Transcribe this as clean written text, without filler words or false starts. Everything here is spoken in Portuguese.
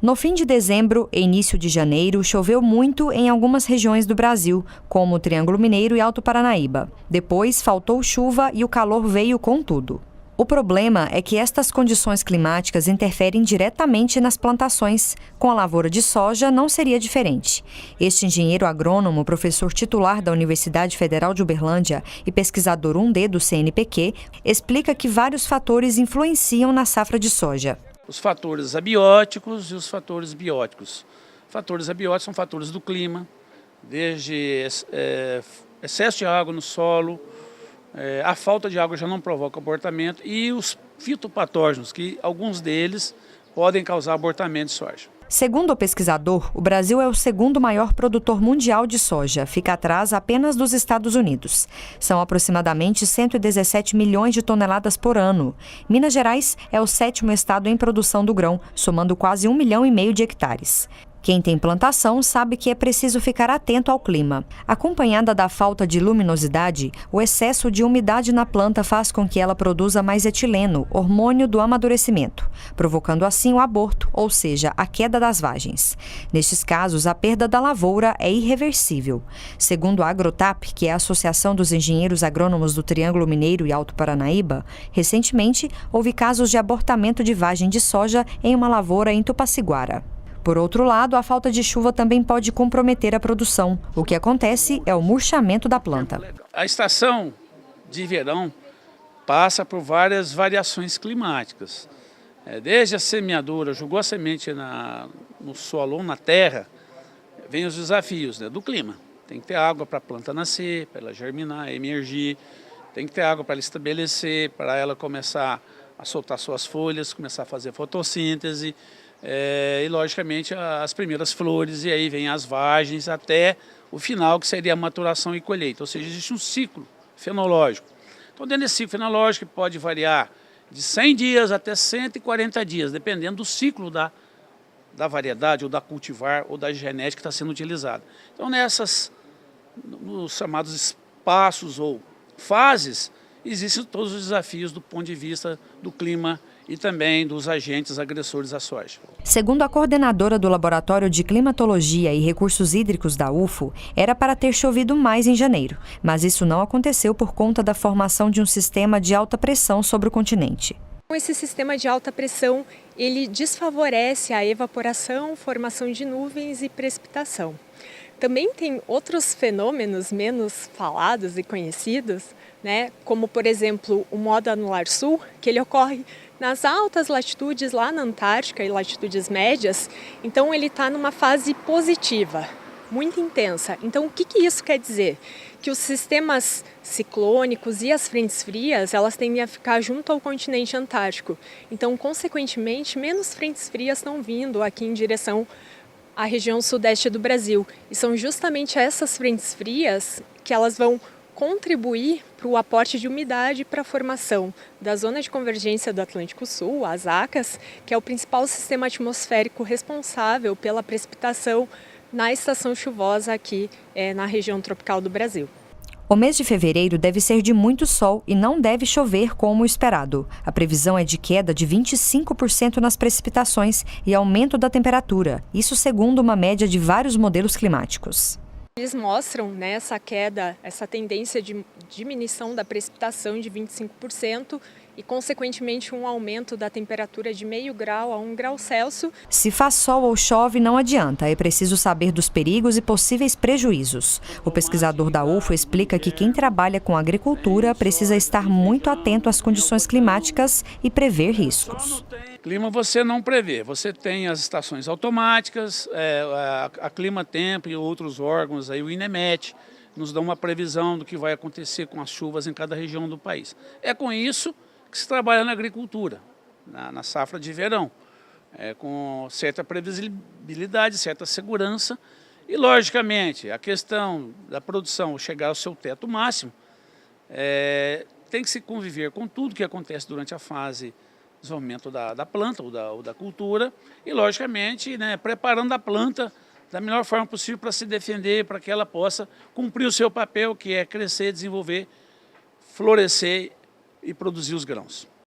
No fim de dezembro e início de janeiro, choveu muito em algumas regiões do Brasil, como o Triângulo Mineiro e Alto Paranaíba. Depois, faltou chuva e o calor veio com tudo. O problema é que estas condições climáticas interferem diretamente nas plantações. Com a lavoura de soja, não seria diferente. Este engenheiro agrônomo, professor titular da Universidade Federal de Uberlândia e pesquisador 1D do CNPq, explica que vários fatores influenciam na safra de soja. Os fatores abióticos e os fatores bióticos. Fatores abióticos são fatores do clima, desde excesso de água no solo, a falta de água já não provoca abortamento, e os fitopatógenos, que alguns deles podem causar abortamento de soja. Segundo o pesquisador, o Brasil é o segundo maior produtor mundial de soja, fica atrás apenas dos Estados Unidos. São aproximadamente 117 milhões de toneladas por ano. Minas Gerais é o sétimo estado em produção do grão, somando quase 1,5 milhão de hectares. Quem tem plantação sabe que é preciso ficar atento ao clima. Acompanhada da falta de luminosidade, o excesso de umidade na planta faz com que ela produza mais etileno, hormônio do amadurecimento, provocando assim o aborto, ou seja, a queda das vagens. Nestes casos, a perda da lavoura é irreversível. Segundo a Agrotap, que é a Associação dos Engenheiros Agrônomos do Triângulo Mineiro e Alto Paranaíba, recentemente houve casos de abortamento de vagem de soja em uma lavoura em Tupaciguara. Por outro lado, a falta de chuva também pode comprometer a produção. O que acontece é o murchamento da planta. A estação de verão passa por várias variações climáticas. Desde a semeadura, jogou a semente no solo ou na terra, vem os desafios do clima. Tem que ter água para a planta nascer, para ela germinar, emergir. Tem que ter água para ela estabelecer, para ela começar a soltar suas folhas, começar a fazer fotossíntese. E logicamente as primeiras flores, e aí vem as vagens até o final, que seria a maturação e colheita. Ou seja, existe um ciclo fenológico. Então, dentro desse ciclo fenológico, pode variar de 100 dias até 140 dias, dependendo do ciclo da variedade, ou da cultivar, ou da genética que está sendo utilizada. Então, nos chamados espaços ou fases, existem todos os desafios do ponto de vista do clima e também dos agentes agressores à soja. Segundo a coordenadora do Laboratório de Climatologia e Recursos Hídricos da UFO, era para ter chovido mais em janeiro, mas isso não aconteceu por conta da formação de um sistema de alta pressão sobre o continente. Esse sistema de alta pressão, ele desfavorece a evaporação, formação de nuvens e precipitação. Também tem outros fenômenos menos falados e conhecidos, como, por exemplo, o modo anular sul, que ele ocorre nas altas latitudes, lá na Antártica e latitudes médias. Então ele está numa fase positiva, muito intensa. Então o que isso quer dizer? Que os sistemas ciclônicos e as frentes frias, elas tendem a ficar junto ao continente antártico. Então, consequentemente, menos frentes frias estão vindo aqui em direção à região sudeste do Brasil. E são justamente essas frentes frias que elas vão contribuir para o aporte de umidade para a formação da zona de convergência do Atlântico Sul, as ACAS, que é o principal sistema atmosférico responsável pela precipitação na estação chuvosa aqui na região tropical do Brasil. O mês de fevereiro deve ser de muito sol e não deve chover como esperado. A previsão é de queda de 25% nas precipitações e aumento da temperatura, isso segundo uma média de vários modelos climáticos. Eles mostram essa queda, essa tendência de diminuição da precipitação de 25% e, consequentemente, um aumento da temperatura de 0,5 grau a 1 grau Celsius. Se faz sol ou chove, não adianta. É preciso saber dos perigos e possíveis prejuízos. O pesquisador da UFO explica que quem trabalha com agricultura precisa estar muito atento às condições climáticas e prever riscos. Clima você não prevê, você tem as estações automáticas, a Climatempo e outros órgãos, aí o INEMET, nos dão uma previsão do que vai acontecer com as chuvas em cada região do país. É com isso que se trabalha na agricultura, na safra de verão, com certa previsibilidade, certa segurança e, logicamente, a questão da produção chegar ao seu teto máximo, tem que se conviver com tudo que acontece durante a fase de desenvolvimento da planta ou da cultura e, logicamente, preparando a planta da melhor forma possível para se defender, para que ela possa cumprir o seu papel, que é crescer, desenvolver, florescer e produzir os grãos.